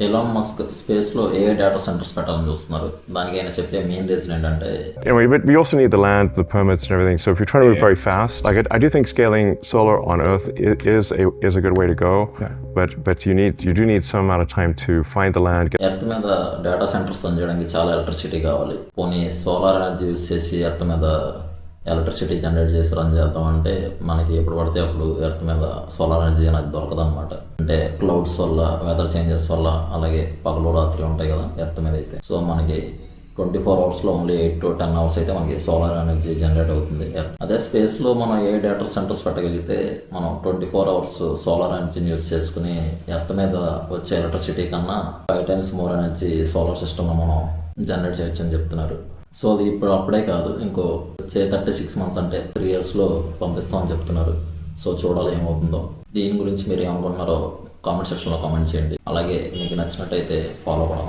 Elon Musk స్పేస్లో ఏ data centres పెట్టాలని చూస్తున్నారు. దానికి ఆయన చెప్పే మెయిన్ రీజన్ ఏంటంటే Anyway, but we also need the land, the permits, and everything. So if you're trying to move very fast, like I do think scaling solar on Earth is a good way to go. Yeah. But you do need some amount of time to find the land. Earth మీద data centres run చేయడానికి చాలా electricity కావాలి. పోనీ solar energy use చేసి earth మీద electricity generate చేసి run చేద్దాం అంటే మనకి ఎప్పుడు పడితే అప్పుడు ఎర్త్ మీద సోలార్ ఎనర్జీ అనేది దొరకదన్నమాట. అంటే క్లౌడ్స్ వల్ల, వెదర్ చేంజెస్ వల్ల, అలాగే పగలు రాత్రి ఉంటాయి కదా ఎర్త్ మీద అయితే. సో మనకి 24 అవర్స్లో ఓన్లీ 8 to 10 అవర్స్ అయితే మనకి సోలార్ ఎనర్జీ జనరేట్ అవుతుంది ఎర్త్. అదే స్పేస్లో మనం ఏ డేటా సెంటర్స్ పెట్టగలిగితే మనం 24 అవర్స్ సోలార్ ఎనర్జీని యూజ్ చేసుకుని ఎర్త్ మీద వచ్చే ఎలక్ట్రిసిటీ కన్నా 5 times మోర్ ఎనర్జీ సోలార్ సిస్టమ్లో మనం జనరేట్ చేయొచ్చు అని చెప్తున్నారు. సో అది ఇప్పుడు అప్పుడే కాదు, ఇంకో 36 months అంటే 3 yearsలో పంపిస్తామని చెప్తున్నారు. సో చూడాలి ఏమవుతుందో. దీని గురించి మీరు ఏమనుకుంటున్నారో కామెంట్ సెక్షన్లో కామెంట్ చేయండి. అలాగే మీకు నచ్చినట్టయితే ఫాలో అవ్వడం.